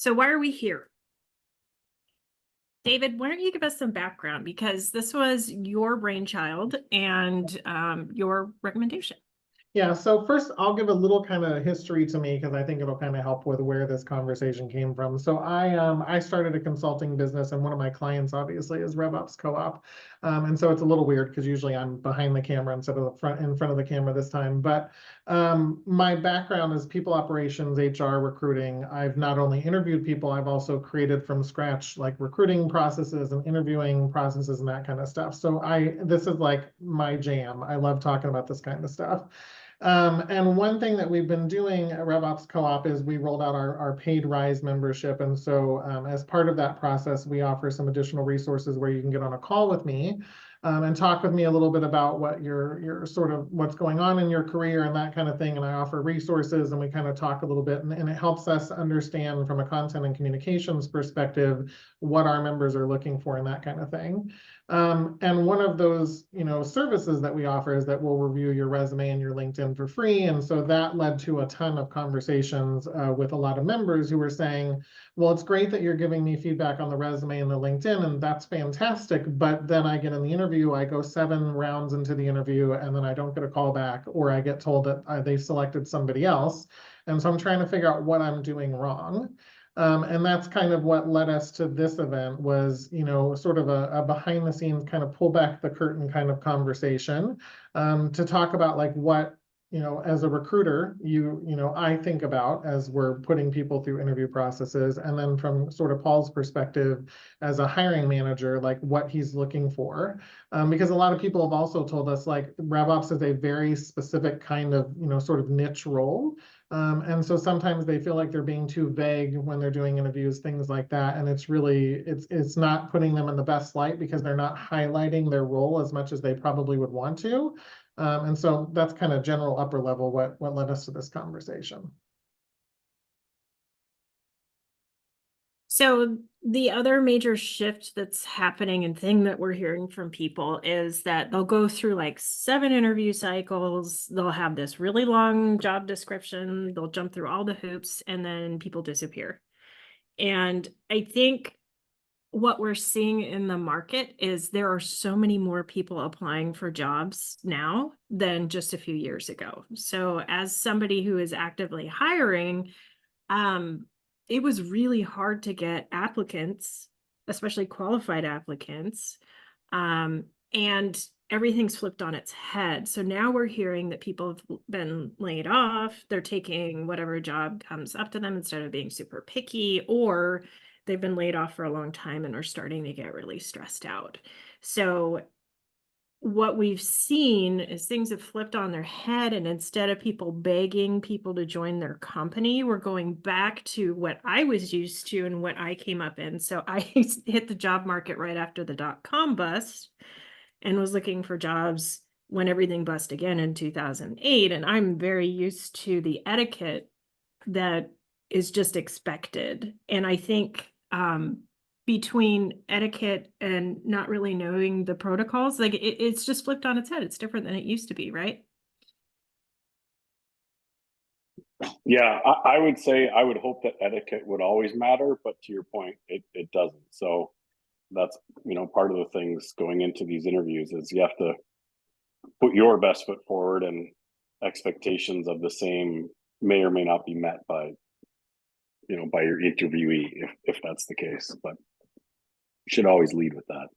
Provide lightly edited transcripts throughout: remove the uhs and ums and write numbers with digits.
So why are we here? David, why don't you give us some background, because this was your brainchild and your recommendation. Yeah, so first I'll give a little kind of history to me because I think it'll kind of help with where this conversation came from. So I started a consulting business, and one of my clients obviously is RevOps Co-op. And so it's a little weird because usually I'm behind the camera instead of in front of the camera this time. But my background is people operations, HR, recruiting. I've not only interviewed people, I've also created from scratch like recruiting processes and interviewing processes and that kind of stuff. So this is like my jam. I love talking about this kind of stuff. And one thing that we've been doing at RevOps Co-op is we rolled out our paid Rise membership. And so as part of that process, we offer some additional resources where you can get on a call with me and talk with me a little bit about what your sort of what's going on in your career and that kind of thing. And I offer resources and we kind of talk a little bit, and it helps us understand from a content and communications perspective what our members are looking for and that kind of thing. And one of those, services that we offer is that we'll review your resume and your LinkedIn for free. And so that led to a ton of conversations with a lot of members who were saying, well, it's great that you're giving me feedback on the resume and the LinkedIn, and that's fantastic. But then I get in the interview, I go 7 rounds into the interview, and then I don't get a call back, or I get told that they selected somebody else. And so I'm trying to figure out what I'm doing wrong. And that's kind of what led us to this event was, sort of a behind the scenes kind of pull back the curtain kind of conversation to talk about like what, as a recruiter, I think about as we're putting people through interview processes. And then from sort of Paul's perspective as a hiring manager, like what he's looking for. Because a lot of people have also told us like RevOps is a very specific kind of, sort of niche role. And so sometimes they feel like they're being too vague when they're doing interviews, things like that. And it's really, it's not putting them in the best light because they're not highlighting their role as much as they probably would want to. And so that's kind of general upper level what led us to this conversation. So the other major shift that's happening and thing that we're hearing from people is that they'll go through like 7 interview cycles. They'll have this really long job description. They'll jump through all the hoops, and then people disappear. And I think what we're seeing in the market is there are so many more people applying for jobs now than just a few years ago. So as somebody who is actively hiring, it was really hard to get applicants, especially qualified applicants. And everything's flipped on its head. So now we're hearing that people have been laid off. They're taking whatever job comes up to them instead of being super picky, or they've been laid off for a long time and are starting to get really stressed out. So what we've seen is things have flipped on their head, and instead of people begging people to join their company, we're going back to what I was used to and what I came up in. So I hit the job market right after the .com bust and was looking for jobs when everything bust again in 2008. And I'm very used to the etiquette that is just expected. And I think between etiquette and not really knowing the protocols, like it's just flipped on its head. It's different than it used to be, right? Yeah, I would say I would hope that etiquette would always matter, but to your point, it doesn't. So that's, part of the things going into these interviews is you have to put your best foot forward, and expectations of the same may or may not be met by, by your interviewee if that's the case, but you should always lead with that.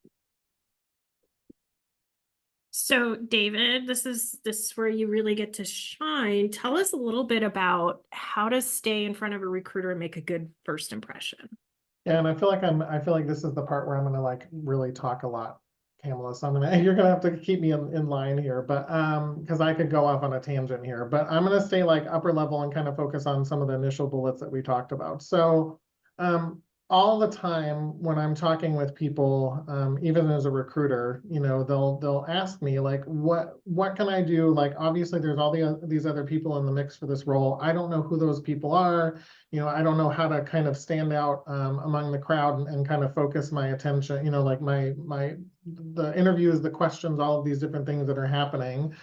So David, this is where you really get to shine. Tell us a little bit about how to stay in front of a recruiter and make a good first impression. Yeah, and I feel like this is the part where I'm gonna like really talk a lot, Kamala. So you're gonna have to keep me in line here, but because I could go off on a tangent here, but I'm gonna stay like upper level and kind of focus on some of the initial bullets that we talked about. So all the time when I'm talking with people, even as a recruiter, they'll ask me like, what can I do? Like, obviously there's all these other people in the mix for this role. I don't know who those people are. I don't know how to kind of stand out among the crowd and kind of focus my attention, like the interviews, the questions, all of these different things that are happening.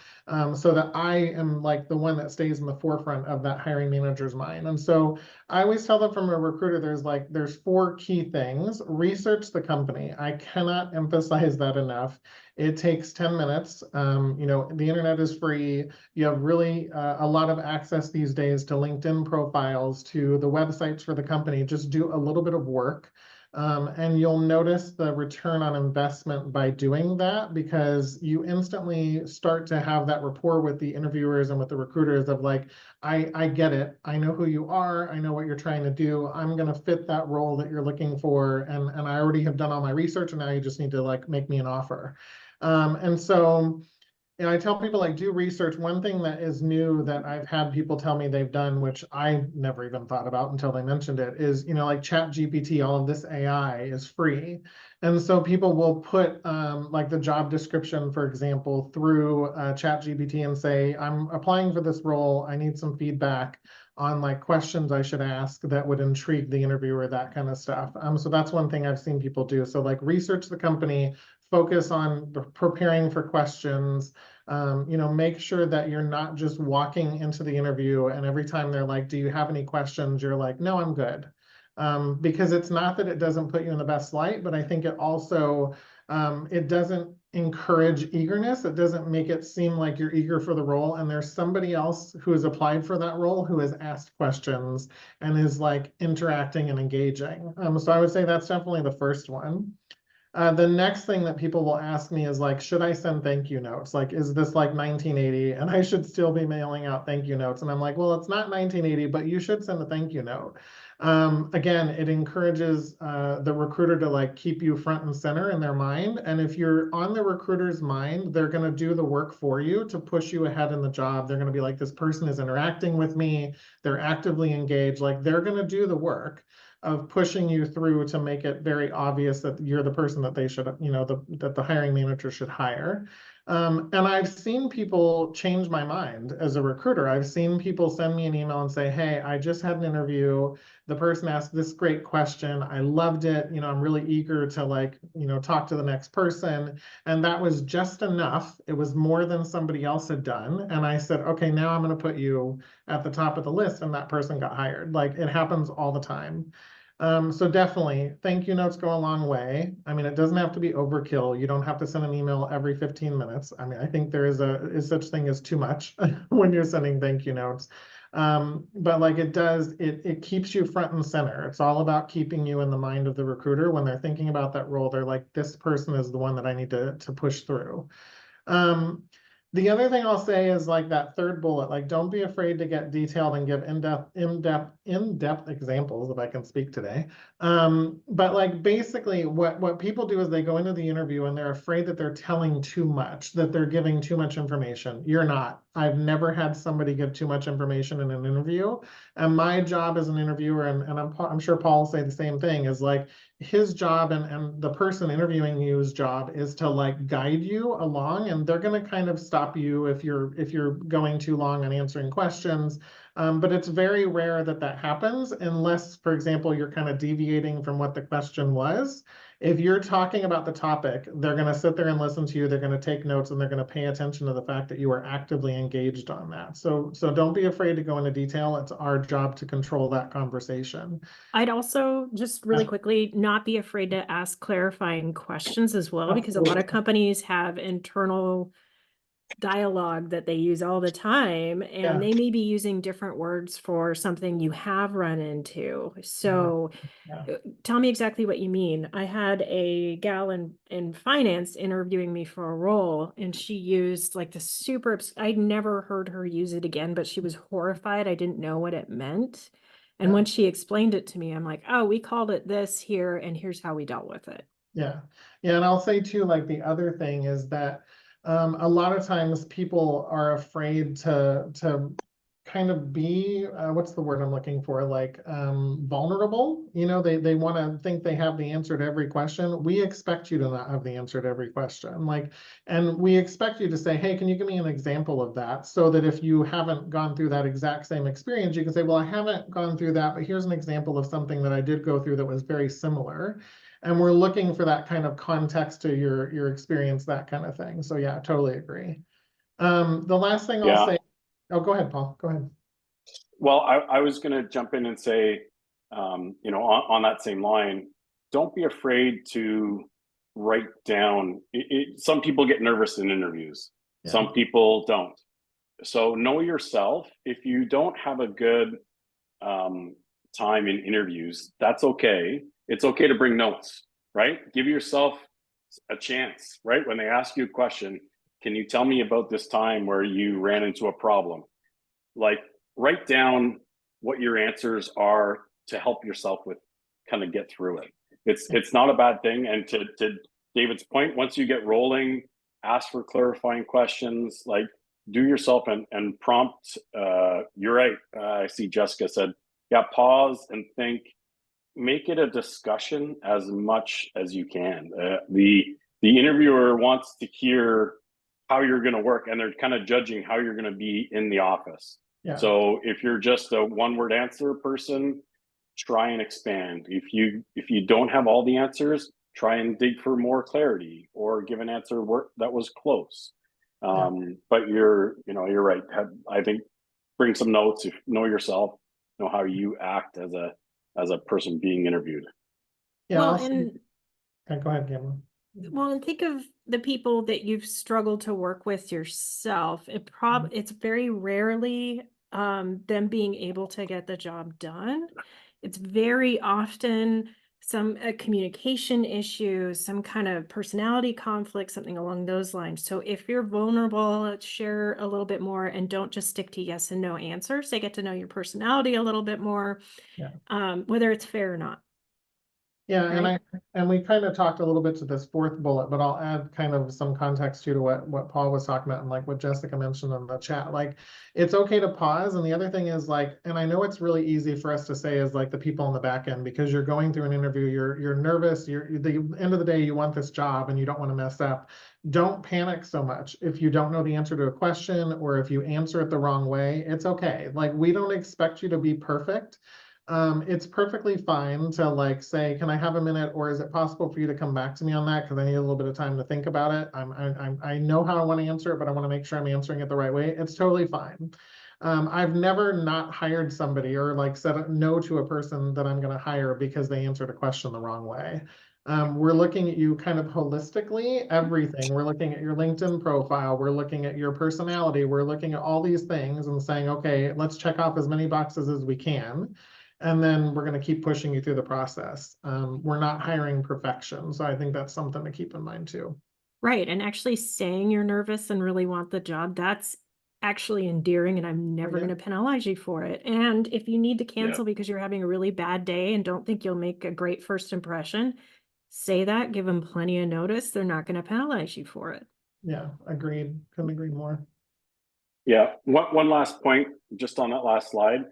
so that I am like the one that stays in the forefront of that hiring manager's mind. And so I always tell them from a recruiter, there's 4 key things. Research the company. I cannot emphasize that enough. It takes 10 minutes. The internet is free. You have really a lot of access these days to LinkedIn profiles, to the websites for the company. Just do a little bit of work. And you'll notice the return on investment by doing that, because you instantly start to have that rapport with the interviewers and with the recruiters of like, I get it. I know who you are. I know what you're trying to do. I'm going to fit that role that you're looking for. And I already have done all my research, and now you just need to like make me an offer. And so I tell people like do research. One thing that is new that I've had people tell me they've done, which I never even thought about until they mentioned it, is, like ChatGPT, all of this AI is free. And so people will put like the job description, for example, through ChatGPT and say, I'm applying for this role. I need some feedback on like questions I should ask that would intrigue the interviewer, that kind of stuff. So that's one thing I've seen people do. So like research the company, focus on preparing for questions, make sure that you're not just walking into the interview and every time they're like, do you have any questions? You're like, no, I'm good. Because it's not that it doesn't put you in the best light, but I think it also, it doesn't encourage eagerness. It doesn't make it seem like you're eager for the role. And there's somebody else who has applied for that role who has asked questions and is like interacting and engaging. So I would say that's definitely the first one. The next thing that people will ask me is like, should I send thank you notes? Like, is this like 1980 and I should still be mailing out thank you notes? And I'm like, well, it's not 1980, but you should send a thank you note. Again, it encourages the recruiter to like keep you front and center in their mind. And if you're on the recruiter's mind, they're going to do the work for you to push you ahead in the job. They're going to be like, this person is interacting with me. They're actively engaged. Like they're going to do the work of pushing you through to make it very obvious that you're the person that they should, that the hiring manager should hire. And I've seen people change my mind as a recruiter. I've seen people send me an email and say, hey, I just had an interview. The person asked this great question. I loved it. I'm really eager to like, talk to the next person. And that was just enough. It was more than somebody else had done. And I said, okay, now I'm going to put you at the top of the list. And that person got hired. Like it happens all the time. So definitely thank you notes go a long way. I mean, it doesn't have to be overkill. You don't have to send an email every 15 minutes. I mean, I think there is such thing as too much when you're sending thank you notes. But like it keeps you front and center. It's all about keeping you in the mind of the recruiter when they're thinking about that role. They're like, this person is the one that I need to push through. The other thing I'll say is like that third bullet, like don't be afraid to get detailed and give in-depth examples, if I can speak today. But like basically what people do is they go into the interview and they're afraid that they're telling too much, that they're giving too much information. You're not. I've never had somebody give too much information in an interview. And my job as an interviewer, and I'm sure Paul will say the same thing, is like his job and the person interviewing you's job is to like guide you along, and they're going to kind of stop you if you're going too long on answering questions. But it's very rare that happens unless, for example, you're kind of deviating from what the question was. If you're talking about the topic, they're going to sit there and listen to you. They're going to take notes and they're going to pay attention to the fact that you are actively engaged on that. So don't be afraid to go into detail. It's our job to control that conversation. I'd also just really quickly not be afraid to ask clarifying questions as well, because a lot of companies have internal dialogue that they use all the time, and they may be using different words for something you have run into. So tell me exactly what you mean. I had a gal in finance interviewing me for a role, and she used like the super, I'd never heard her use it again, but she was horrified. I didn't know what it meant. And when she explained it to me, I'm like, oh, we called it this here, and here's how we dealt with it. Yeah. And I'll say too, like the other thing is that a lot of times people are afraid to kind of be, what's the word I'm looking for? Like vulnerable. They want to think they have the answer to every question. We expect you to not have the answer to every question. And we expect you to say, hey, can you give me an example of that? So that if you haven't gone through that exact same experience, you can say, well, I haven't gone through that, but here's an example of something that I did go through that was very similar. And we're looking for that kind of context to your experience, that kind of thing. So yeah, totally agree. The last thing I'll Yeah. say, oh, go ahead, Paul, go ahead. Well, I was going to jump in and say, you know, on that same line, don't be afraid to write down. Some people get nervous in interviews. Yeah. Some people don't. So know yourself. If you don't have a good time in interviews, that's okay. It's okay to bring notes, right? Give yourself a chance, right? When they ask you a question, can you tell me about this time where you ran into a problem? Like, write down what your answers are to help yourself with kind of get through it. It's not a bad thing. And to David's point, once you get rolling, ask for clarifying questions, like do yourself and prompt. You're right. I see Jessica said, yeah, pause and think. Make it a discussion as much as you can. The interviewer wants to hear how you're going to work, and they're kind of judging how you're going to be in the office. Yeah. So if you're just a one-word answer person, try and expand. If you don't have all the answers, try and dig for more clarity or give an answer that was close. But you're right. I think bring some notes. If know yourself, know how you act as a person being interviewed. Yeah. Well, Go ahead, Gavin. well, and think of the people that you've struggled to work with yourself. It's very rarely them being able to get the job done. It's very often some communication issue, some kind of personality conflict, something along those lines. So if you're vulnerable, share a little bit more and don't just stick to yes and no answers. They get to know your personality a little bit more, whether it's fair or not. Yeah, Right. and we kind of talked a little bit to this fourth bullet, but I'll add kind of some context to what Paul was talking about and like what Jessica mentioned in the chat. Like, it's okay to pause. And the other thing is like, and I know it's really easy for us to say as like the people on the back end, because you're going through an interview, you're nervous, the end of the day, you want this job and you don't want to mess up. Don't panic so much. If you don't know the answer to a question or if you answer it the wrong way, it's okay. Like, we don't expect you to be perfect. It's perfectly fine to like say, can I have a minute, or is it possible for you to come back to me on that? Because I need a little bit of time to think about it. I know how I want to answer it, but I want to make sure I'm answering it the right way. It's totally fine. I've never not hired somebody or like said no to a person that I'm going to hire because they answered a question the wrong way. We're looking at you kind of holistically, everything. We're looking at your LinkedIn profile. We're looking at your personality. We're looking at all these things and saying, okay, let's check off as many boxes as we can. And then we're going to keep pushing you through the process. We're not hiring perfection. So I think that's something to keep in mind too. Right. And actually saying you're nervous and really want the job, that's actually endearing, and I'm never going to penalize you for it. And if you need to cancel because you're having a really bad day and don't think you'll make a great first impression, say that, give them plenty of notice. They're not going to penalize you for it. Yeah, agreed. Couldn't agree more. Yeah. One last point, just on that last slide.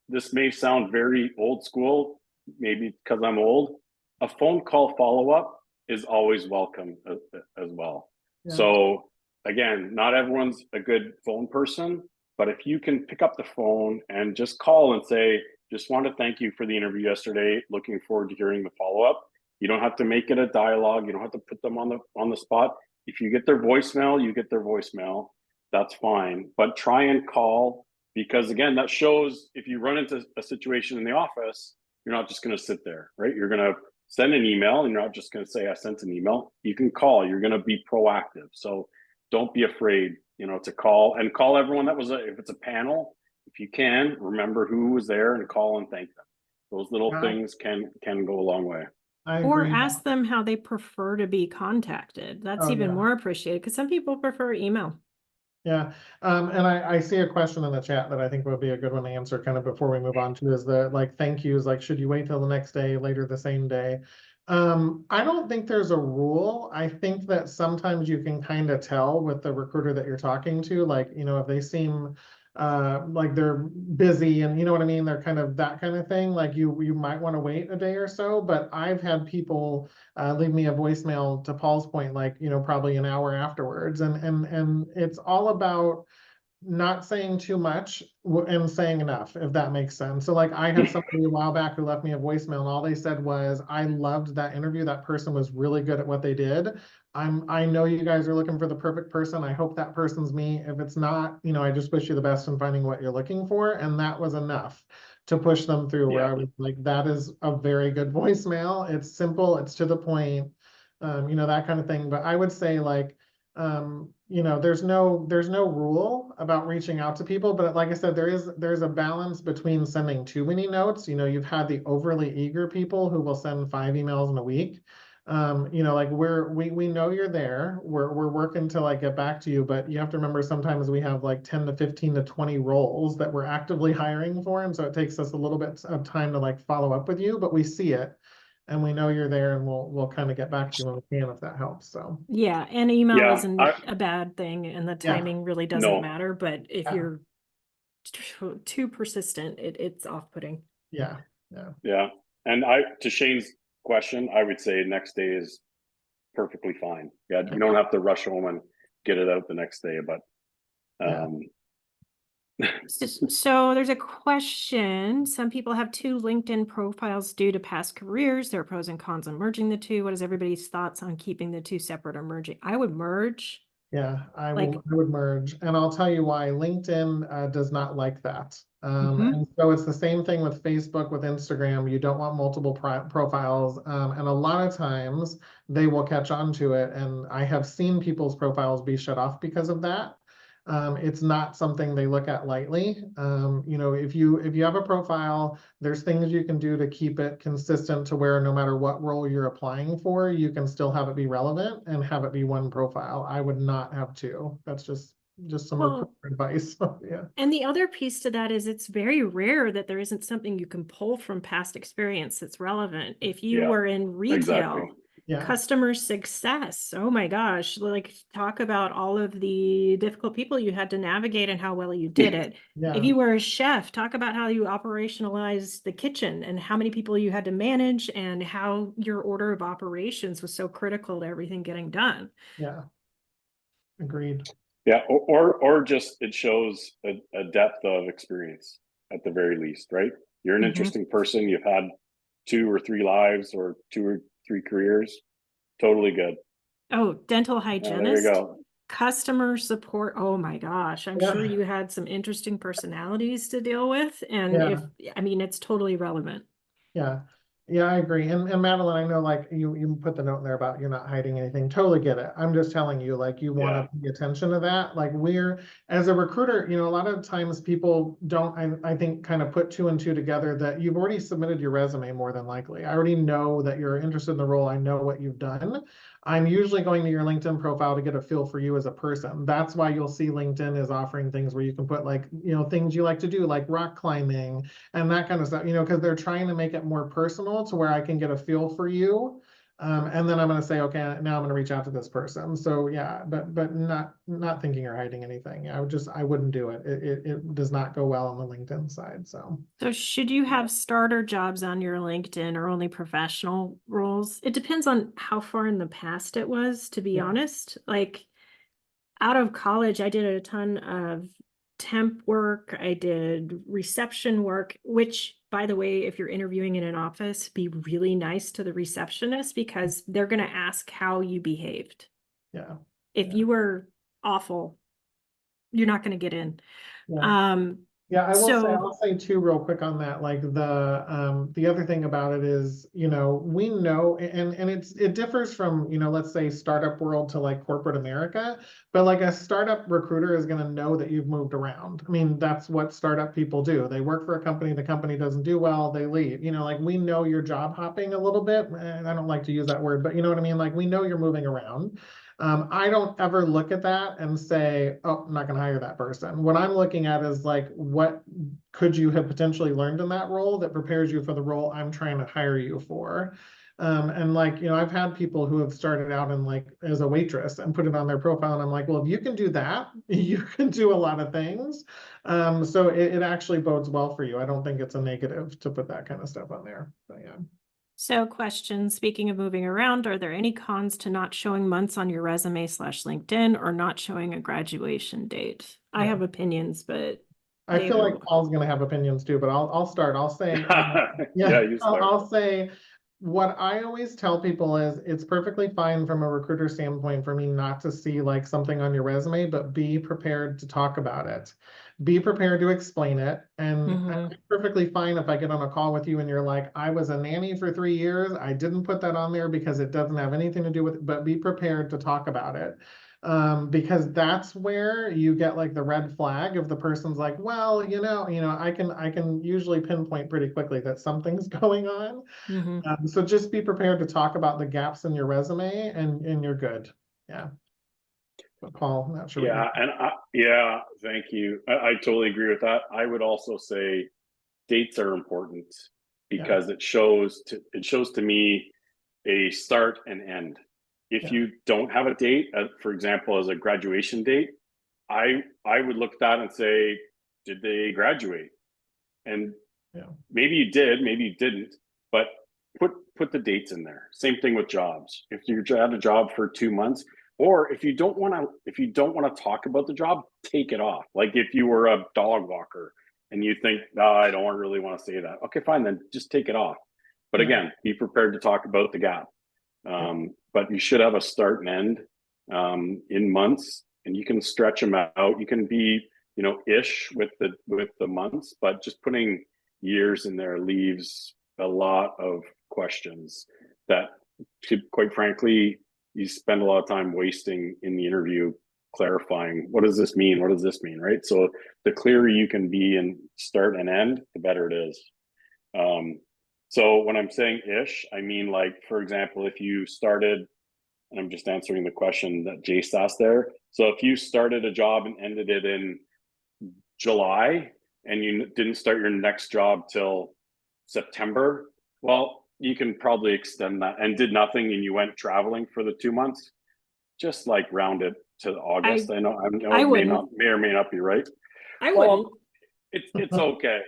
This may sound very old school, maybe because I'm old. A phone call follow-up is always welcome as well. Yeah. So again, not everyone's a good phone person, but if you can pick up the phone and just call and say, just want to thank you for the interview yesterday, looking forward to hearing the follow-up. You don't have to make it a dialogue. You don't have to put them on the spot. If you get their voicemail, you get their voicemail. That's fine. But try and call, because again, that shows if you run into a situation in the office, you're not just going to sit there, right? You're going to send an email, and you're not just going to say, I sent an email. You can call. You're going to be proactive. So don't be afraid, to call everyone that was if it's a panel, if you can, remember who was there and call and thank them. Those little things can go a long way. Or ask them how they prefer to be contacted. That's even more appreciated, because some people prefer email. Yeah. And I see a question in the chat that I think would be a good one to answer kind of before we move on to, is the like thank yous, like should you wait till the next day, later the same day? I don't think there's a rule. I think that sometimes you can kind of tell with the recruiter that you're talking to, like, if they seem like they're busy and you know what I mean, they're kind of that kind of thing, like you might want to wait a day or so. But I've had people leave me a voicemail, to Paul's point, like probably an hour afterwards, and it's all about not saying too much and saying enough, if that makes sense. So like I had somebody a while back who left me a voicemail, and all they said was, I loved that interview. That person was really good at what they did. I know you guys are looking for the perfect person. I hope that person's me. If it's not, I just wish you the best in finding what you're looking for. And that was enough to push them through where Yeah. I was like, that is a very good voicemail. It's simple, it's to the point, that kind of thing. But I would say like, there's no rule about reaching out to people, but like I said, there's a balance between sending too many notes. You've had the overly eager people who will send 5 emails in a week. Like we know you're there. We're working to like get back to you, but you have to remember sometimes we have like 10 to 15 to 20 roles that we're actively hiring for. And so it takes us a little bit of time to like follow up with you, but we see it and we know you're there and we'll kind of get back to you when we can if that helps. So Yeah, and email Yeah, isn't I- a bad thing and the Yeah. timing really doesn't No. matter, but if Yeah. you're too persistent, it's off-putting. yeah. Yeah. And to Shane's question, I would say next day is perfectly fine. Yeah, you don't have to rush home and get it out the next day, but Yeah. So there's a question. Some people have 2 LinkedIn profiles due to past careers. There are pros and cons on merging the 2. What is everybody's thoughts on keeping the 2 separate or merging? I would merge. Yeah, I Like- would merge, and I'll tell you why. LinkedIn does not like that. Mhm. And so it's the same thing with Facebook, with Instagram. You don't want multiple profiles, and a lot of times they will catch on to it. And I have seen people's profiles be shut off because of that. It's not something they look at lightly. If you have a profile, there's things you can do to keep it consistent to where no matter what role you're applying for, you can still have it be relevant and have it be one profile. I would not have 2. That's just some Well- recruiter advice. Yeah. And the other piece to that is it's very rare that there isn't something you can pull from past experience that's relevant. If you Yeah, were in retail, exactly. Yeah. customer success, oh my gosh, like talk about all of the difficult people you had to navigate and how well you did it. Yeah. If you were a chef, talk about how you operationalized the kitchen and how many people you had to manage and how your order of operations was so critical to everything getting done. Yeah. Agreed. Yeah, or just it shows a depth of experience at the very least, right? You're an Mhm. interesting person. You've had 2 or 3 lives or 2 or 3 careers. Totally good. Oh, dental Yeah, there you hygienist. go. Customer support, oh my gosh, I'm sure Yeah. you had some interesting personalities to deal with, and Yeah. it's totally relevant. Yeah. Yeah, I agree. And Madeline, I know like you put the note in there about you're not hiding anything. Totally get it. I'm just telling you, like you want to pay attention to that. Like as a recruiter, a lot of times people don't, I think, kind of put 2 and 2 together that you've already submitted your resume more than likely. I already know that you're interested in the role. I know what you've done. I'm usually going to your LinkedIn profile to get a feel for you as a person. That's why you'll see LinkedIn is offering things where you can put like, things you like to do, like rock climbing and that kind of stuff, because they're trying to make it more personal to where I can get a feel for you. And then I'm going to say, okay, now I'm going to reach out to this person. So yeah, but not thinking you're hiding anything. I wouldn't do it. It does not go well on the LinkedIn side. So Should you have starter jobs on your LinkedIn or only professional roles? It depends on how far in the past it was, to be Yeah. honest. Like out of college, I did a ton of temp work. I did reception work, which, by the way, if you're interviewing in an office, be really nice to the receptionist because they're going to ask how you behaved. yeah. If you were awful, you're not going to get in. Yeah. Yeah, I'll say too real quick on that. Like the other thing about it is, we know and it differs from, let's say startup world to like corporate America, but like a startup recruiter is going to know that you've moved around. I mean, that's what startup people do. They work for a company, the company doesn't do well, they leave. Like we know you're job hopping a little bit, and I don't like to use that word, but you know what I mean? Like we know you're moving around. I don't ever look at that and say, oh, I'm not going to hire that person. What I'm looking at is like, what could you have potentially learned in that role that prepares you for the role I'm trying to hire you for? And like, I've had people who have started out in like as a waitress and put it on their profile. And I'm like, well, if you can do that, you can do a lot of things. So it actually bodes well for you. I don't think it's a negative to put that kind of stuff on there. But yeah. So question, speaking of moving around, are there any cons to not showing months on your resume / LinkedIn or not showing a graduation date? I Yeah. have opinions, but I feel like Paul's going to have opinions too, but I'll start. I'll say, Yeah, you start. I'll say, what I always tell people is it's perfectly fine from a recruiter standpoint for me not to see like something on your resume, but be prepared to talk about it. Be prepared to explain it. And Mhm. it's perfectly fine if I get on a call with you and you're like, I was a nanny for 3 years. I didn't put that on there because it doesn't have anything to do with it, but be prepared to talk about it. Because that's where you get like the red flag of the person's like, well, I can usually pinpoint pretty quickly that something's going on. Mhm. So just be prepared to talk about the gaps in your resume and you're good. Yeah. But Paul, not sure what Yeah, and yeah, thank you. I totally agree with that. I would also say dates are important yeah, because it shows to me a start and end. If yeah, you don't have a date, for example, as a graduation date, I would look at that and say, did they graduate? And yeah, maybe you did, maybe you didn't, but put the dates in there. Same thing with jobs. If you're at a job for 2 months, or if you don't want to talk about the job, take it off. Like if you were a dog walker and you think, no, I don't really want to say that. Okay, fine, then just take it off. But yeah, again, be prepared to talk about the gap. yeah, But you should have a start and end in months, and you can stretch them out. You can be, ish with the months, but just putting years in there leaves a lot of questions that could, quite frankly, you spend a lot of time wasting in the interview clarifying what does this mean, what does this mean, right? So the clearer you can be in start and end, the better it is. So when I'm saying ish, I mean, like, for example, if you started, and I'm just answering the question that Jace asked there. So if you started a job and ended it in July and you didn't start your next job till September, well, you can probably extend that, and did nothing and you went traveling for the 2 months, just like round it to I August. I know I it wouldn't. may or may not be right. I wouldn't. Well, it's okay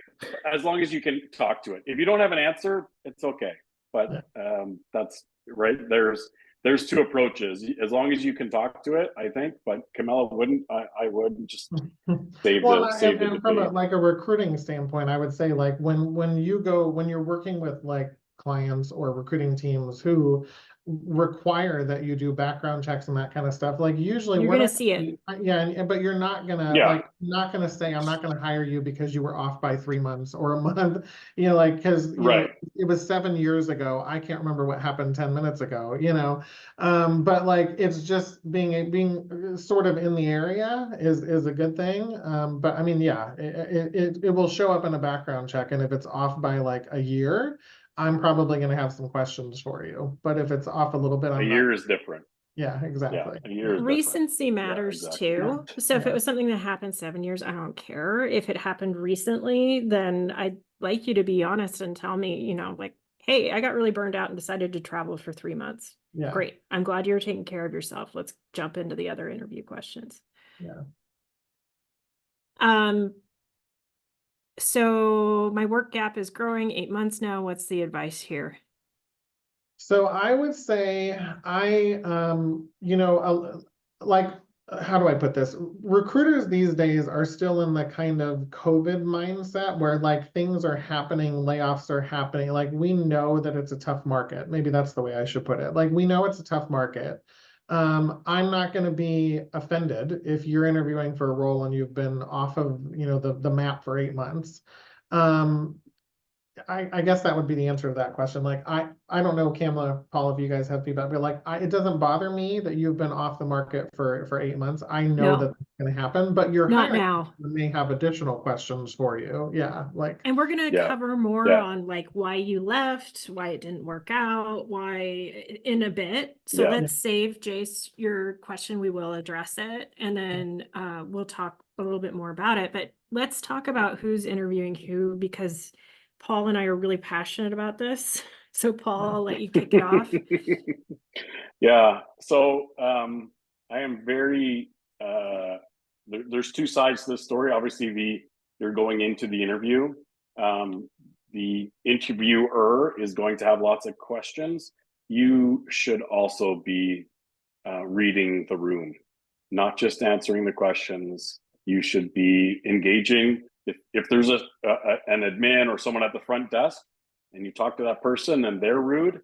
as long as you can talk to it. If you don't have an answer, it's okay. But yeah. that's right. There's two approaches. As long as you can talk to it, I think. But Camilla wouldn't. I would just Well, save the and from debate. like a recruiting standpoint, I would say like when you're working with like clients or recruiting teams who require that you do background checks and that kind of stuff, like usually You're we're gonna not see it. yeah, but you're not gonna Yeah. like not gonna say I'm not gonna hire you because you were off by 3 months or a month, like because Right. it was 7 years ago. I can't remember what happened 10 minutes ago, but like it's just being sort of in the area is a good thing. But I mean, yeah, it will show up in a background check, and if it's off by like a year, I'm probably going to have some questions for you. But if it's off a little bit, A I'm not. year is different. Yeah, Yeah. exactly. A year is different. Recency Yeah. matters Exactly. too. So if it Yeah, was something that happened 7 years, I don't care. If it happened recently, then I'd like you to be honest and tell me, like, hey, I got really burned out and decided to travel for 3 months. yeah, Great. I'm glad you're taking care of yourself. Let's jump into the other interview questions. yeah. Um, so my work gap is growing 8 months now. What's the advice here? So I would say like, how do I put this? Recruiters these days are still in the kind of COVID mindset where like things are happening, layoffs are happening. Like we know that it's a tough market. Maybe that's the way I should put it. Like we know it's a tough market. I'm not going to be offended if you're interviewing for a role and you've been off of, the map for 8 months. Um, I guess that would be the answer to that question. Like, I don't know, Kamala, Paul, if you guys have feedback, but like, it doesn't bother me that you've been off the market for 8 months. I know that No, that's going to happen, but your not hiring now. may have additional questions for you. Yeah, like, And we're going to Yeah. cover more Yeah. on like why you left, why it didn't work out, why in a bit. So Yeah. let's save Jace your question. We will address it and then we'll talk a little bit more about it. But let's talk about who's interviewing who because Paul and I are really passionate about this. So Paul, I'll let you kick it off. Yeah. So I am very there's two sides to the story. Obviously, you're going into the interview. The interviewer is going to have lots of questions. You should also be reading the room, not just answering the questions. You should be engaging. If there's an admin or someone at the front desk, and you talk to that person and they're rude,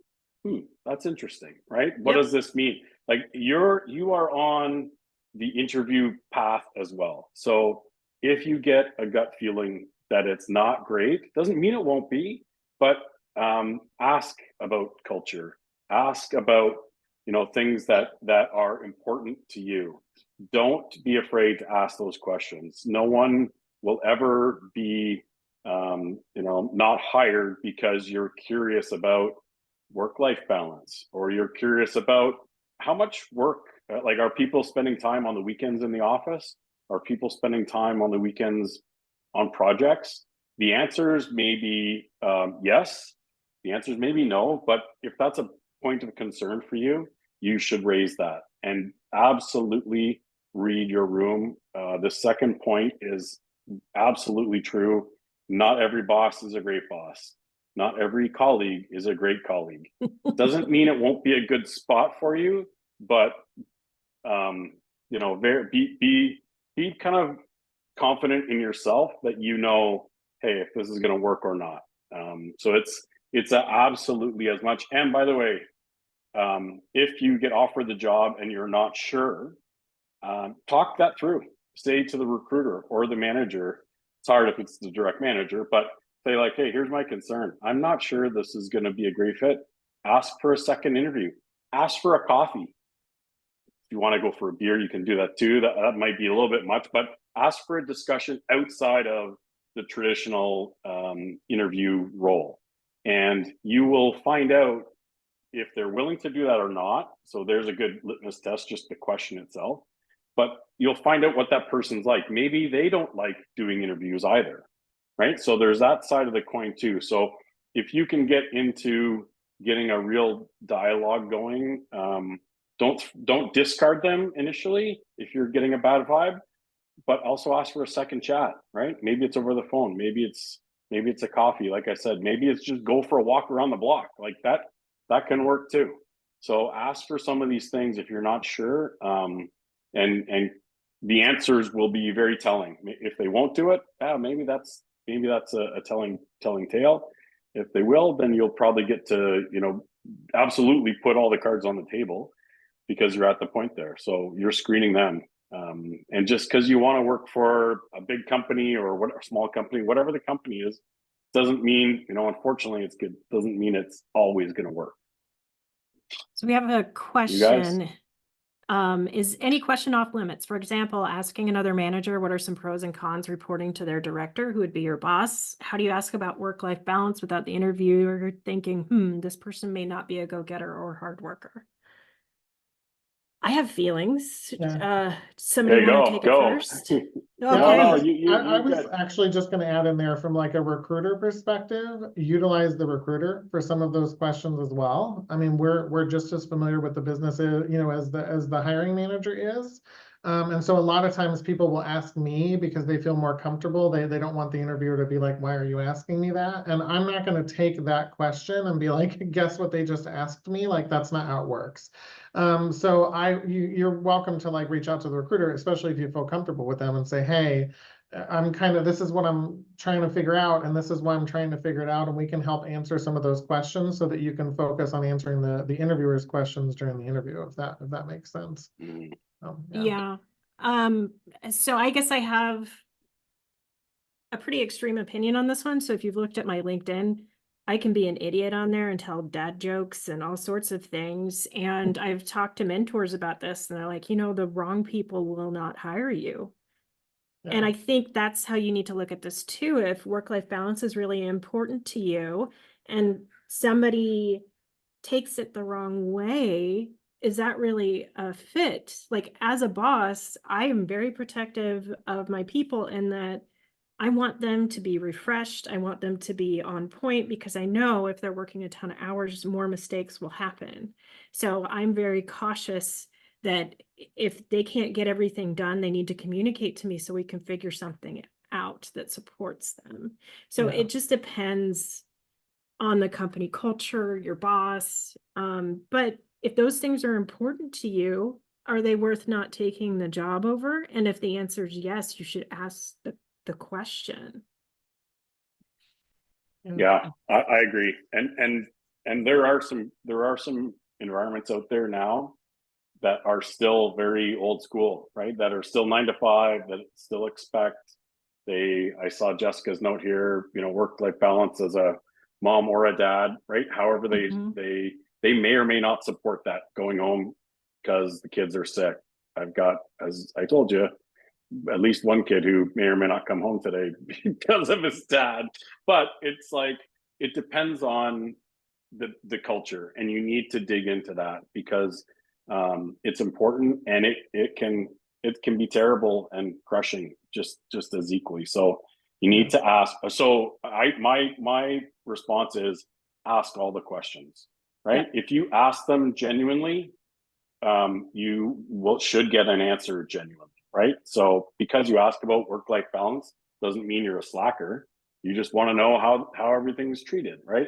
that's interesting, right? What Yep. does this mean? Like you are on the interview path as well. So if you get a gut feeling that it's not great, doesn't mean it won't be, but ask about culture, ask about, things that are important to you. Don't be afraid to ask those questions. No one will ever be not hired because you're curious about work-life balance, or you're curious about how much work, like, are people spending time on the weekends in the office? Are people spending time on the weekends on projects? The answers may be yes, the answers may be no, but if that's a point of concern for you, you should raise that and absolutely read your room. The second point is absolutely true. Not every boss is a great boss. Not every colleague is a great colleague. Doesn't mean it won't be a good spot for you, but be kind of confident in yourself that hey, if this is going to work or not. So it's absolutely as much. And by the way, if you get offered the job and you're not sure, talk that through. Say to the recruiter or the manager. It's hard if it's the direct manager, but say like, hey, here's my concern. I'm not sure this is going to be a great fit. Ask for a second interview. Ask for a coffee. If you want to go for a beer, you can do that too. That might be a little bit much, but ask for a discussion outside of the traditional interview role. And you will find out if they're willing to do that or not. So there's a good litmus test, just the question itself. But you'll find out what that person's like. Maybe they don't like doing interviews either, right? So there's that side of the coin too. So if you can get into getting a real dialogue going, don't discard them initially if you're getting a bad vibe, but also ask for a second chat, right? Maybe it's over the phone. Maybe it's a coffee. Like I said, maybe it's just go for a walk around the block. Like that can work too. So ask for some of these things if you're not sure. And the answers will be very telling. If they won't do it, maybe that's a telling tale. If they will, then you'll probably get to, absolutely put all the cards on the table because you're at the point there. So you're screening them. And just because you want to work for a big company or what, a small company, whatever the company is, doesn't mean, unfortunately it's good. Doesn't mean it's always going to work. So we have a You guys? question. Is any question off limits? For example, asking another manager, what are some pros and cons reporting to their director, who would be your boss? How do you ask about work-life balance without the interviewer thinking, this person may not be a go-getter or hard worker? I have feelings. Yeah. Somebody Hey, want to take it go. first? Yeah, Okay. I was actually just going to add in there from like a recruiter perspective, utilize the recruiter for some of those questions as well. I mean, we're just as familiar with the business, as the hiring manager is. And so a lot of times people will ask me because they feel more comfortable. They don't want the interviewer to be like, why are you asking me that? And I'm not going to take that question and be like, guess what they just asked me? Like, that's not how it works. So you're welcome to like reach out to the recruiter, especially if you feel comfortable with them and say, hey, this is what I'm trying to figure out, and this is why I'm trying to figure it out, and we can help answer some of those questions so that you can focus on answering the interviewer's questions during the interview, if that makes sense. Yeah. So I guess I have a pretty extreme opinion on this one. So if you've looked at my LinkedIn, I can be an idiot on there and tell dad jokes and all sorts of things. And I've talked to mentors about this, and they're like, the wrong people will not hire you. Yeah. And I think that's how you need to look at this too. If work-life balance is really important to you and somebody takes it the wrong way, is that really a fit? Like, as a boss, I am very protective of my people in that I want them to be refreshed. I want them to be on point because I know if they're working a ton of hours, more mistakes will happen. So I'm very cautious that if they can't get everything done, they need to communicate to me so we can figure something out that supports them. So Yeah. it just depends on the company culture, your boss. But if those things are important to you, are they worth not taking the job over? And if the answer is yes, you should ask the question. Yeah, I agree. And there are some environments out there now that are still very old school, right? That are still 9 to 5, that still expect I saw Jessica's note here, work-life balance as a mom or a dad, right? However, Mhm. they may or may not support that going home because the kids are sick. I've got, as I told you, at least one kid who may or may not come home today because of his dad. But it's like, it depends on the culture, and you need to dig into that because it's important, and it can be terrible and crushing just as equally. So you need to ask. So my response is ask all the questions, right? If you ask them genuinely, should get an answer genuinely, right? So because you ask about work-life balance doesn't mean you're a slacker. You just want to know how everything's treated, right?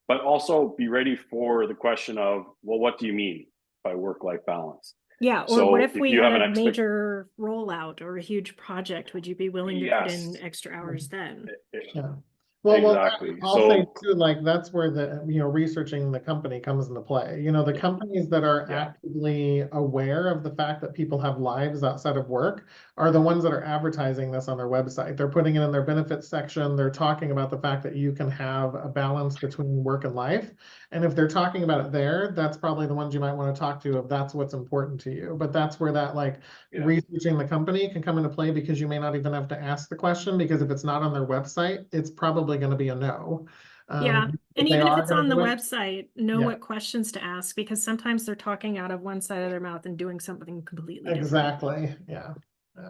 But also be ready for the question of, well, what do you mean by work-life balance? Yeah, or So what if if we you had have a an major rollout or a huge project? Would you be willing to put in yes, extra hours then? Yeah. Well, exactly. I'll say So too, like, that's where researching the company comes into play. The companies that are yeah, actively aware of the fact that people have lives outside of work are the ones that are advertising this on their website. They're putting it in their benefits section. They're talking about the fact that you can have a balance between work and life. And if they're talking about it there, that's probably the ones you might want to talk to if that's what's important to you. But that's where that yeah, researching the company can come into play, because you may not even have to ask the question, because if it's not on their website, it's probably going to be a no. Yeah, If and they even if are it's going on to the do it, website, know yeah, what questions to ask, because sometimes they're talking out of one side of their mouth and doing something completely different. exactly. Yeah.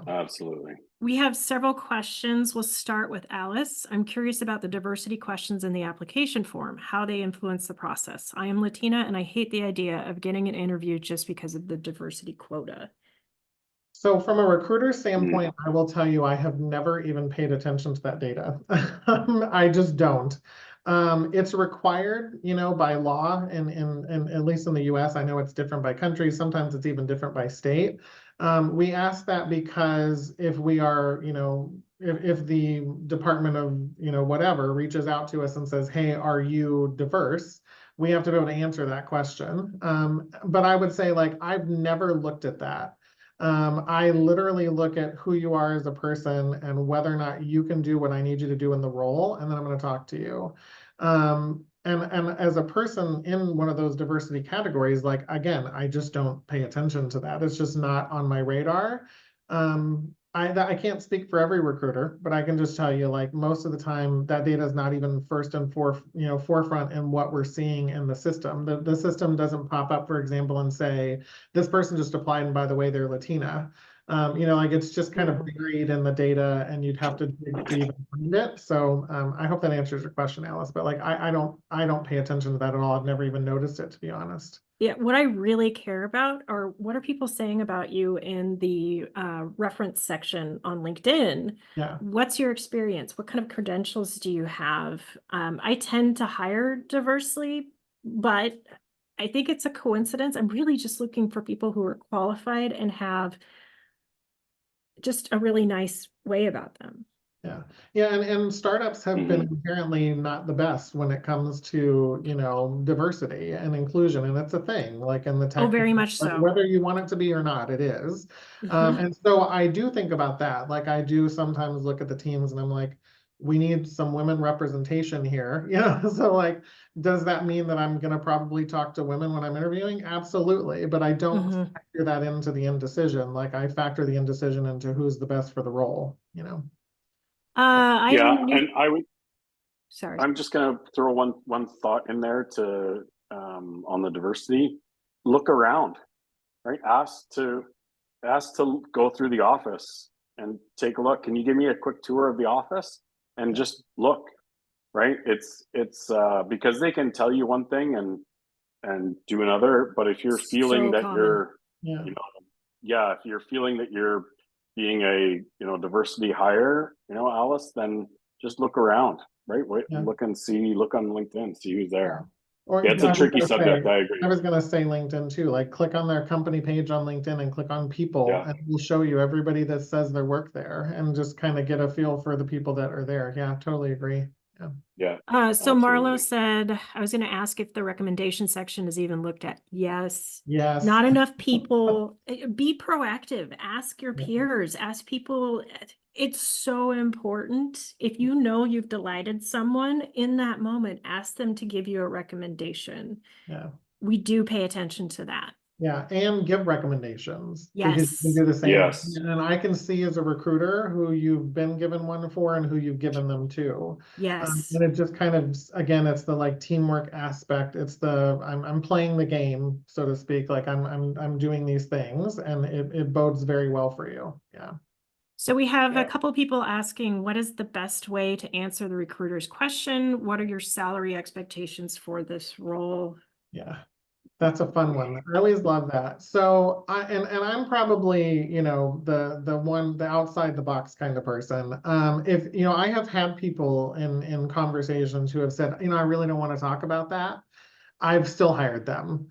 absolutely. We have several questions. We'll start with Alice. I'm curious about the diversity questions in the application form, how they influence the process. I am Latina and I hate the idea of getting an interview just because of the diversity quota. So from a recruiter standpoint, I will tell you, I have never even paid attention to that data. I just don't. It's required, by law, and at least in the US, I know it's different by country. Sometimes it's even different by state. We ask that because if we are, if the Department of, whatever reaches out to us and says, hey, are you diverse? We have to be able to answer that question. But I would say, like, I've never looked at that. I literally look at who you are as a person and whether or not you can do what I need you to do in the role, and then I'm going to talk to you. And as a person in one of those diversity categories, like, again, I just don't pay attention to that. It's just not on my radar. I can't speak for every recruiter, but I can just tell you, like, most of the time that data is not even forefront in what we're seeing in the system. The system doesn't pop up, for example, and say, this person just applied, and by the way, they're Latina. Like, it's just kind of buried in the data, and you'd have to dig to even find it. So I hope that answers your question, Alice. But like, I don't pay attention to that at all. I've never even noticed it, to be honest. Yeah, what I really care about are what are people saying about you in the reference section on LinkedIn? Yeah. What's your experience? What kind of credentials do you have? I tend to hire diversely, but I think it's a coincidence. I'm really just looking for people who are qualified and have just a really nice way about them. Yeah. Yeah. And startups have been inherently not the best when it comes to, diversity and inclusion. And it's a thing, like in the Oh, tech, very much so. whether you want it to be or not, it is. Mhm. And so I do think about that. Like, I do sometimes look at the teams and I'm like, we need some women representation here. So like, does that mean that I'm going to probably talk to women when I'm interviewing? Absolutely. But I don't Mhm. factor that into the indecision. Like, I factor the indecision into who's the best for the role. I Yeah, am new. and Sorry. I'm just gonna throw one thought in there to on the diversity. Look around, right? Ask to go through the office and take a look. Can you give me a quick tour of the office and just look, right? It's because they can tell you one thing and do another, but if you're feeling So that common. Yeah. if you're feeling that you're being a diversity hire, Alice, then just look around, right? Wait, Yeah. look on LinkedIn, see who's there. Or Yeah, it's a tricky subject. I agree. I was gonna say LinkedIn too. Like, click on their company page on LinkedIn and click on people, Yeah. and we'll show you everybody that says they work there, and just kind of get a feel for the people that are there. Yeah, totally agree. Yeah. So Marlo Absolutely. said, I was going to ask if the recommendation section is even looked at. Yes. Yes. Not enough people. Be proactive. Ask your Yeah. peers. Ask people. It's so important. If you know you've delighted someone in that moment, ask them to give you a recommendation. Yeah. We do pay attention to that. Yeah, and give recommendations. Because you can Yes. do the same. Yes. And I can see as a recruiter who you've been given one for and who you've given them to. Yes. And it just kind of, again, it's the like teamwork aspect. It's the I'm playing the game, so to speak. Like I'm doing these things, and it bodes very well for you. Yeah. So we have Yeah. a couple people asking, what is the best way to answer the recruiter's question? What are your salary expectations for this role? Yeah. That's a fun one. I always love that. So and I'm probably, you know, the outside the box kind of person. If, you know, I have had people in conversations who have said, you know, I really don't want to talk about that. I've still hired them.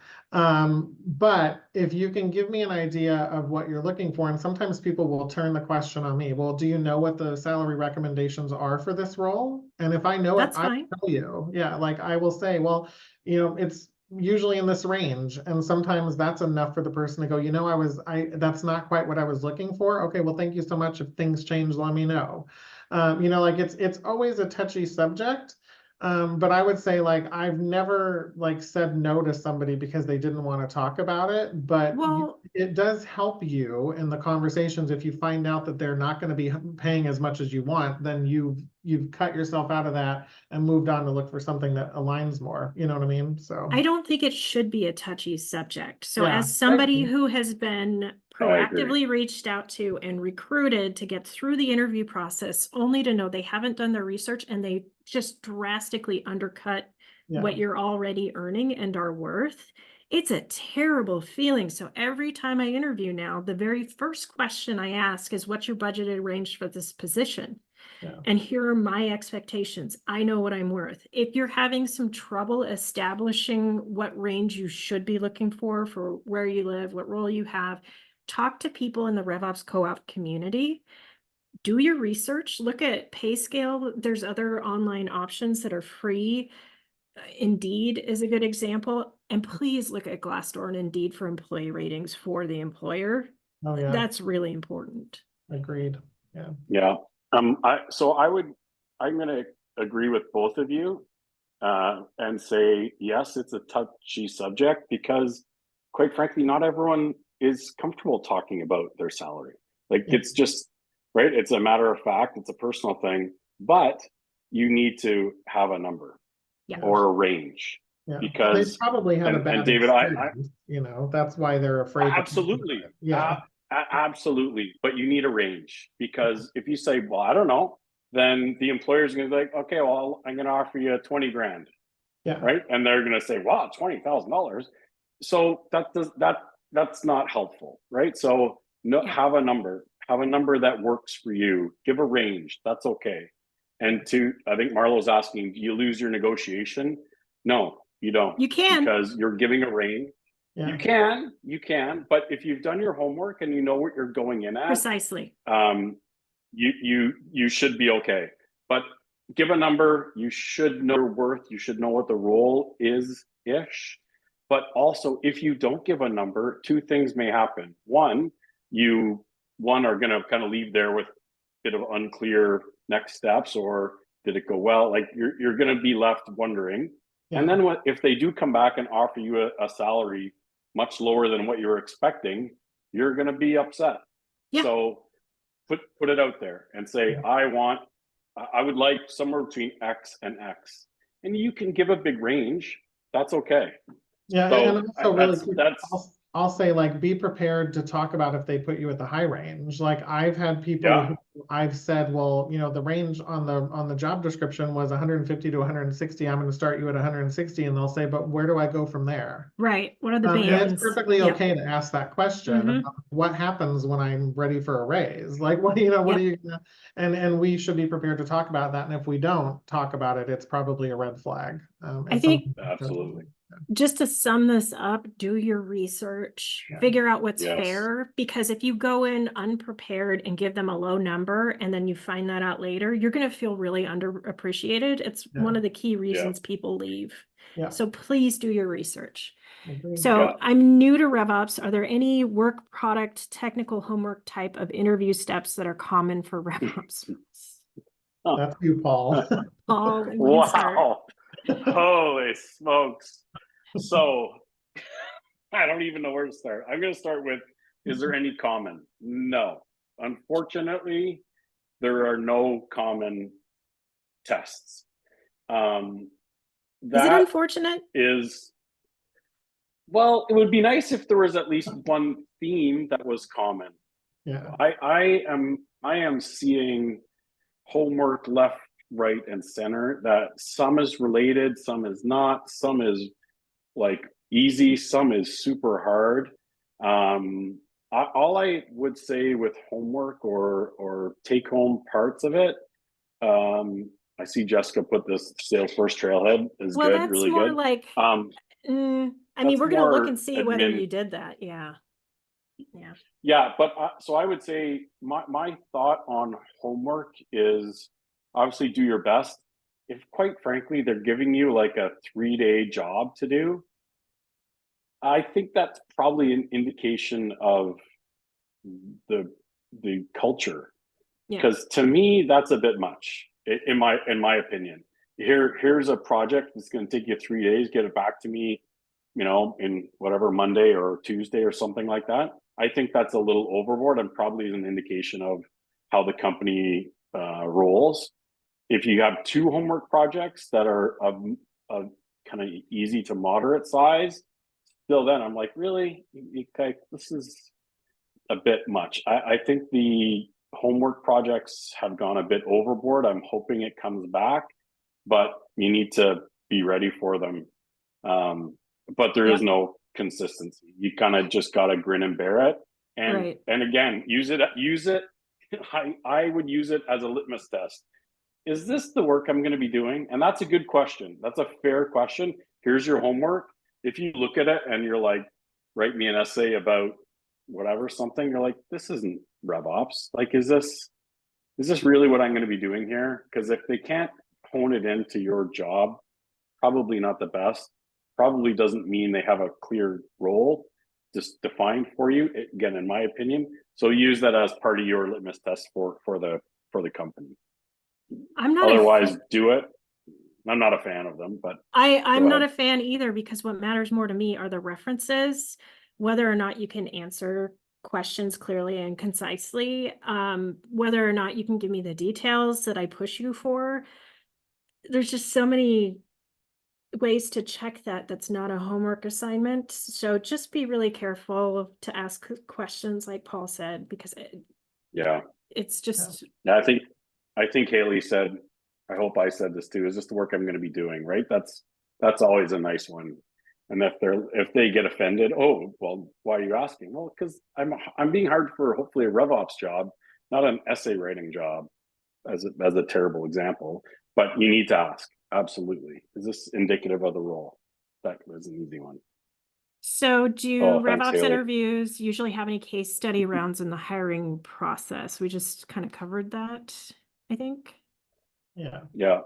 But if you can give me an idea of what you're looking for, and sometimes people will turn the question on me, well, do you know what the salary recommendations are for this role? And if I know it, That's I fine. tell you. Yeah, like I will say, well, you know, it's usually in this range. And sometimes that's enough for the person to go, you know, that's not quite what I was looking for. Okay, well, thank you so much. If things change, let me know. You know, like it's always a touchy subject. But I would say like I've never like said no to somebody because they didn't want to talk about it, but Well, it does help you in the conversations. If you find out that they're not going to be paying as much as you want, then you've cut yourself out of that and moved on to look for something that aligns more. You know what I mean? So I don't think it should be a touchy subject. So yeah, as somebody who has been I agree. proactively reached out to and recruited to get through the interview process, only to know they haven't done their research and they just drastically undercut yeah, what you're already earning and are worth, it's a terrible feeling. So every time I interview now, the very first question I ask is, what's your budgeted range for this position? yeah, And here are my expectations. I know what I'm worth. If you're having some trouble establishing what range you should be looking for where you live, what role you have, talk to people in the RevOps co-op community. Do your research, look at PayScale. There's other online options that are free. Indeed is a good example. And please look at Glassdoor and Indeed for employee ratings for the employer. oh yeah, That's really important. agreed. Yeah, Yeah. I'm going to agree with both of you and say, yes, it's a touchy subject because quite frankly, not everyone is comfortable talking about their salary. Like Yeah. it's just, right. It's a matter of fact. It's a personal thing, but you need to have a number Yeah. or a range yeah. They because, probably had a and bad David, experience, you know, that's why they're afraid. absolutely. Yeah. Absolutely. But you need a range because if you say, well, I don't know, then the employer's going to be like, okay, well, I'm going to offer you 20 grand. Yeah. Right. And they're going to say, wow, $20,000. So that's not helpful. Right. So no, Yeah. have a number that works for you. Give a range. That's okay. And I think Marlo's asking, do you lose your negotiation? No, you don't. You can. Because you're giving a range. Yeah. You can, but if you've done your homework and you know what you're going in at, Precisely. you should be okay. But give a number. You should know your worth. You should know what the role is ish. But also, if you don't give a number, two things may happen. One are going to kind of leave there with a bit of unclear next steps, or did it go well? Like you're going to be left wondering. Yeah. And then if they do come back and offer you a salary much lower than what you were expecting, you're going to be upset. Yeah. So put it out there and say, Yeah. I would like somewhere between X and X, and you can give a big range. That's okay. Yeah, So and also really quick, that's I'll say like be prepared to talk about if they put you at the high range. Like I've had people Yeah. who I've said, well, you know, the range on the job description was 150 to 160. I'm going to start you at 160, and they'll say, but where do I go from there? Right. What are the And bands? it's perfectly Yep. okay to ask that question. Mhm. What happens when I'm ready for a raise? Like, what Yep. are you gonna, and we should be prepared to talk about that. And if we don't talk about it, it's probably a red flag. I think absolutely. just to sum this up, do your research, Yeah. figure out what's Yes. fair, because if you go in unprepared and give them a low number and then you find that out later, you're going to feel really underappreciated. It's one Yeah. of the key reasons people leave. Yeah. So please do your research. Agreed. So Yeah. I'm new to RevOps. Are there any work product technical homework type of interview steps that are common for RevOps? That's you, Paul. Paul, when you can start. Wow. Holy smokes. So I don't even know where to start. I'm going to start with, is there any common? No. Unfortunately, there are no common tests. Is it That unfortunate? is, well, it would be nice if there was at least one theme that was common. Yeah. I am seeing homework left, right, and center that some is related, some is not, some is like easy, some is super hard. All I would say with homework or take home parts of it, I see Jessica put this Salesforce Trailhead is Well, good, that's really more good. like, I mean, That's we're gonna look more and see whether admin. you did that. Yeah. Yeah. Yeah, but so I would say my thought on homework is obviously do your best. If quite frankly they're giving you like a 3-day job to do, I think that's probably an indication of the culture. Yeah. Because to me that's a bit much in my opinion. Here's a project that's going to take you 3 days, get it back to me, in whatever Monday or Tuesday or something like that. I think that's a little overboard and probably is an indication of how the company rolls. If you have 2 homework projects that are of kind of easy to moderate size, still then I'm like, really? Okay, this is a bit much. I think the homework projects have gone a bit overboard. I'm hoping it comes back, but you need to be ready for them. But there is no consistency. You kind of just got to grin and bear it. And Right. and again, use it. I would use it as a litmus test. Is this the work I'm going to be doing? And that's a good question. That's a fair question. Here's your homework. If you look at it and you're like, write me an essay about whatever, something, you're like, this isn't RevOps. Like, is this really what I'm going to be doing here? Because if they can't hone it into your job, probably not the best. Probably doesn't mean they have a clear role just defined for you. Again, in my opinion, so use that as part of your litmus test for the company. I'm not Otherwise, do it. I'm not a fan of them, but I'm go not a ahead. fan either, because what matters more to me are the references, whether or not you can answer questions clearly and concisely, whether or not you can give me the details that I push you for. There's just so many ways to check that that's not a homework assignment. So just be really careful to ask questions like Paul said, because Yeah, it's just I think Haley said, I hope I said this too, is this the work I'm going to be doing, right? That's always a nice one. And if they get offended, oh, well, why are you asking? Well, because I'm being hired for hopefully a RevOps job, not an essay writing job, as a terrible example. But you need to ask, absolutely. Is this indicative of the role? That was an easy one. So do Oh, thanks, RevOps Haley. interviews usually have any case study rounds in the hiring process? We just kind of covered that, I think. Yeah. Yeah.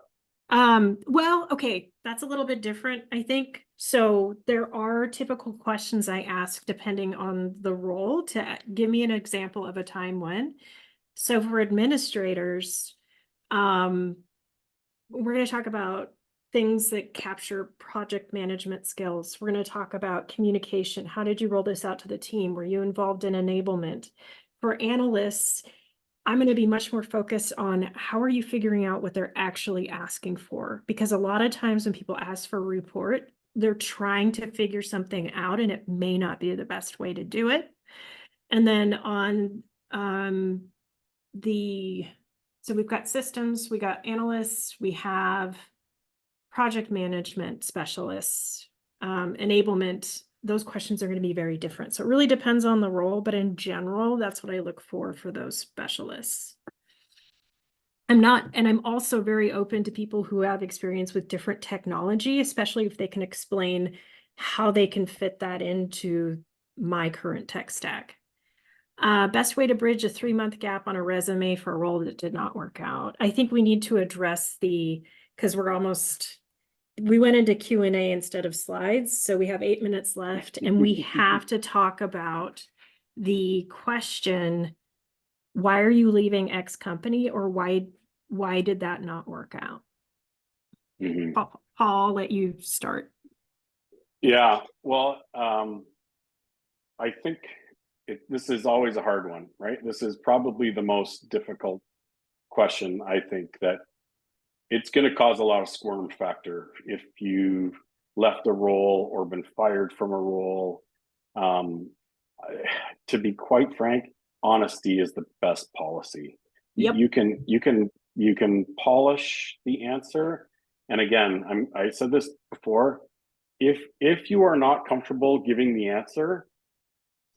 Well, okay, that's a little bit different, I think. So there are typical questions I ask depending on the role to give me an example of a time when. So for administrators, we're going to talk about things that capture project management skills. We're going to talk about communication. How did you roll this out to the team? Were you involved in enablement? For analysts, I'm going to be much more focused on how are you figuring out what they're actually asking for? Because a lot of times when people ask for a report, they're trying to figure something out and it may not be the best way to do it. And then on so we've got systems, we got analysts, we have project management specialists, enablement. Those questions are going to be very different. So it really depends on the role, but in general, that's what I look for those specialists. I'm also very open to people who have experience with different technology, especially if they can explain how they can fit that into my current tech stack. Best way to bridge a 3-month gap on a resume for a role that did not work out. I think we need to address because we went into Q&A instead of slides, so we have 8 minutes left, and we have to talk about the question, why are you leaving X company, or why did that not work out? Mhm. Paul, I'll let you start. Yeah, well, I think this is always a hard one, right? This is probably the most difficult question. I think that it's going to cause a lot of squirm factor if you've left a role or been fired from a role. To be quite frank, honesty is the best policy. Yep. You can polish the answer. And again, I said this before. If you are not comfortable giving the answer,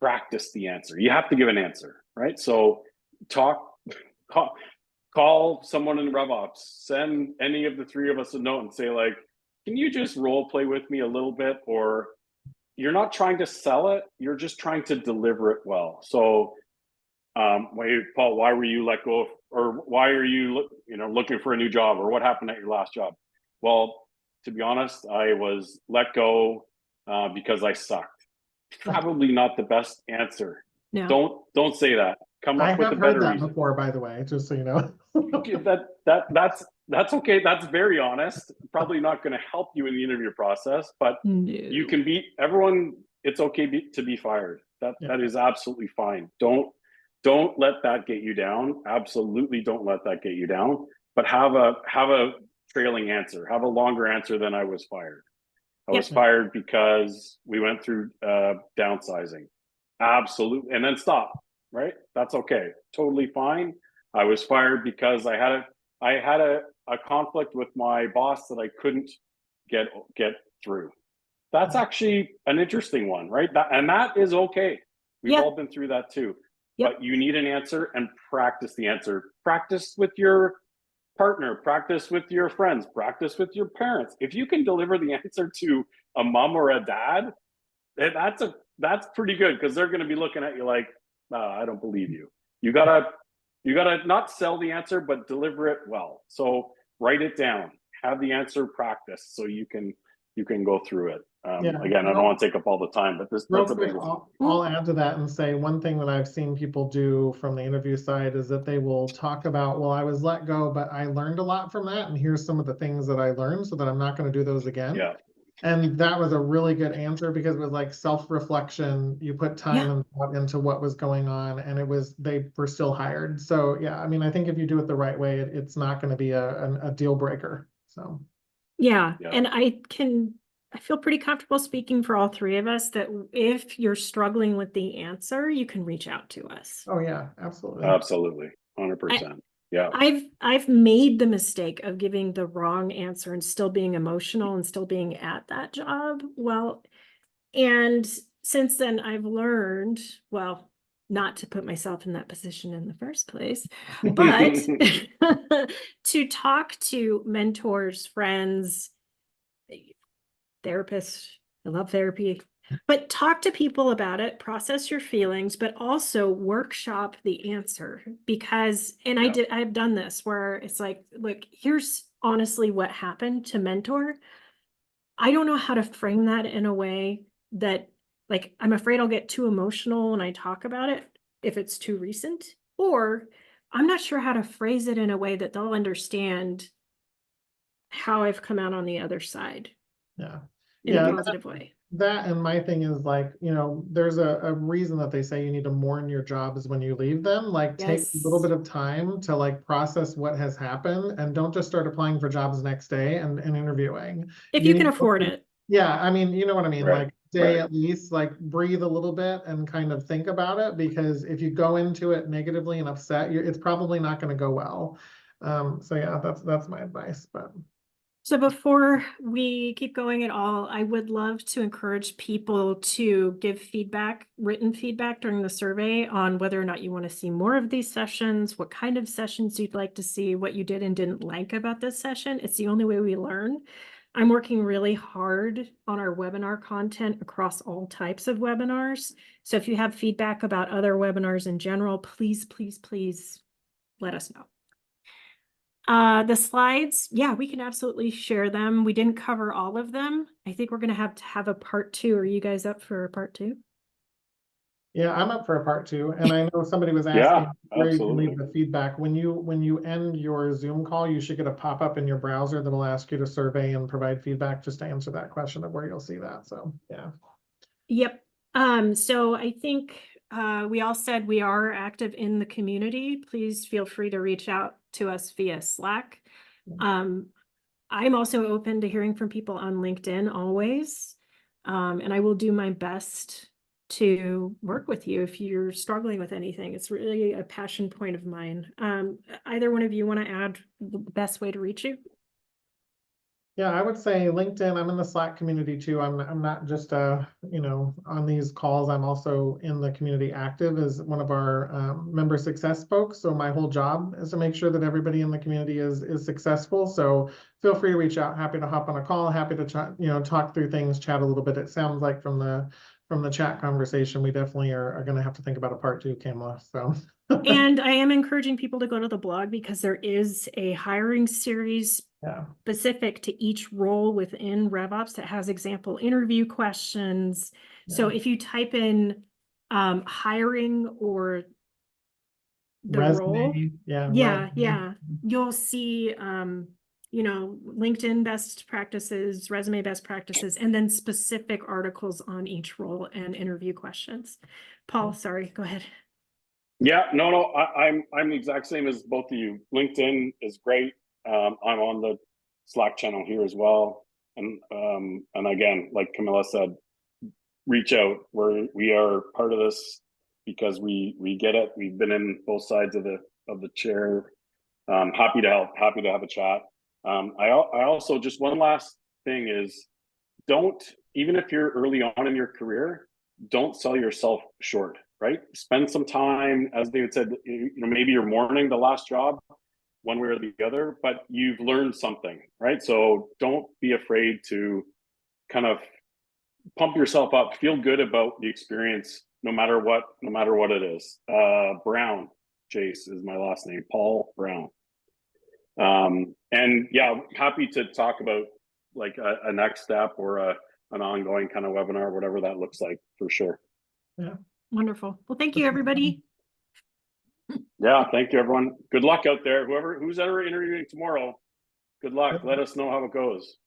practice the answer. You have to give an answer, right? So call someone in RevOps, send any of the three of us a note and say, like, can you just role play with me a little bit? Or you're not trying to sell it, you're just trying to deliver it well. So Paul, why were you let go? Or why are you looking for a new job? Or what happened at your last job? Well, to be honest, I was let go because I sucked. Probably not the best answer. No. Don't say that. Come I up with a have better heard that reason. before, by the way, just so you know. Okay, that's okay. That's very honest. Probably not going to help you in the interview process, but you can be everyone. It's okay to be fired. That is absolutely fine. Don't let that get you down. Absolutely don't let that get you down. But have a trailing answer. Have a longer answer than I was fired. I was fired because we went through downsizing. Absolutely. And then stop, right? That's okay. Totally fine. I was fired because I had a conflict with my boss that I couldn't get through. That's actually an interesting one, right? That is okay. We've all been through that too. But you need an answer, and practice the answer. Practice with your partner, practice with your friends, practice with your parents. If you can deliver the answer to a mom or a dad, that's pretty good, because they're going to be looking at you like, I don't believe you. You gotta not sell the answer, but deliver it well. So write it down, have the answer practice, so you can go through it. Again, I don't want to take up all the time, but that's a big one. I'll add to that and say one thing that I've seen people do from the interview side is that they will talk about, well, I was let go, but I learned a lot from that, and here's some of the things that I learned so that I'm not going to do those again. Yeah. And that was a really good answer, because it was like self-reflection. You put time and thought into what was going on, and they were still hired. So yeah, I mean, I think if you do it the right way, it's not going to be a deal breaker. So yeah. And I feel pretty comfortable speaking for all three of us that if you're struggling with the answer, you can reach out to us. Oh yeah, absolutely. Absolutely. 100%. Yeah. I've made the mistake of giving the wrong answer and still being emotional and still being at that job. Well, and since then I've learned, well, not to put myself in that position in the first place, but to talk to mentors, friends, therapists. I love therapy, but talk to people about it, process your feelings, but also workshop the answer, because, and I've done this where it's like, look, here's honestly what happened to mentor. I don't know how to frame that in a way that, like, I'm afraid I'll get too emotional when I talk about it if it's too recent, or I'm not sure how to phrase it in a way that they'll understand how I've come out on the other side. Yeah. In a positive way. That, and my thing is, like, there's a reason that they say you need to mourn your jobs when you leave them. Like, take a little bit of time to like process what has happened, and don't just start applying for jobs next day and interviewing. If you can afford it. Yeah, I mean, you know what I mean? Right. Like, day at least, like, breathe a little bit and kind of think about it, because if you go into it negatively and upset, it's probably not going to go well. So yeah, that's my advice. But So before we keep going at all, I would love to encourage people to give feedback, written feedback during the survey on whether or not you want to see more of these sessions, what kind of sessions you'd like to see, what you did and didn't like about this session. It's the only way we learn. I'm working really hard on our webinar content across all types of webinars. So if you have feedback about other webinars in general, please, please, please let us know. The slides, yeah, we can absolutely share them. We didn't cover all of them. I think we're gonna have to have a part 2. Are you guys up for a part 2? Yeah, I'm up for a part 2, and I know somebody was Yeah, asking where you can absolutely. leave the feedback. When you end your Zoom call, you should get a pop-up in your browser that'll ask you to survey and provide feedback just to answer that question of where you'll see that. So yeah. Yep. So I think we all said we are active in the community. Please feel free to reach out to us via Slack. I'm also open to hearing from people on LinkedIn always. And I will do my best to work with you if you're struggling with anything. It's really a passion point of mine. Either one of you want to add the best way to reach you? Yeah, I would say LinkedIn. I'm in the Slack community too. I'm not just you know, on these calls. I'm also in the community active as one of our member success folks. So my whole job is to make sure that everybody in the community is successful. So feel free to reach out. Happy to hop on a call. Happy to chat, you know, talk through things, chat a little bit. It sounds like from the chat conversation, we definitely are going to have to think about a part 2, Kamala. So. And I am encouraging people to go to the blog because there is a hiring series Yeah. specific to each role within RevOps that has example interview questions. So Yeah. if you type in hiring or the role, Resume. Yeah. yeah, you'll see you know, LinkedIn best practices, resume best practices, and then specific articles on each role and interview questions. Paul, sorry, go ahead. Yeah, no, I'm the exact same as both of you. LinkedIn is great. I'm on the Slack channel here as well, and again, like Camilla said, reach out. We are part of this because we get it. We've been in both sides of the chair. Happy to help. Happy to have a chat. I also, just one last thing is, don't, even if you're early on in your career, don't sell yourself short, right? Spend some time, as David said, you know, maybe you're mourning the last job one way or the other, but you've learned something, right? So don't be afraid to kind of pump yourself up, feel good about the experience, no matter what it is. Brown, Chase is my last name, Paul Brown. And yeah, happy to talk about like a next step or an ongoing kind of webinar, whatever that looks like, for sure. Yeah. Wonderful. Well, thank you, everybody. Yeah, thank you, everyone. Good luck out there. Who's ever interviewing tomorrow, good luck. Let us know how it goes.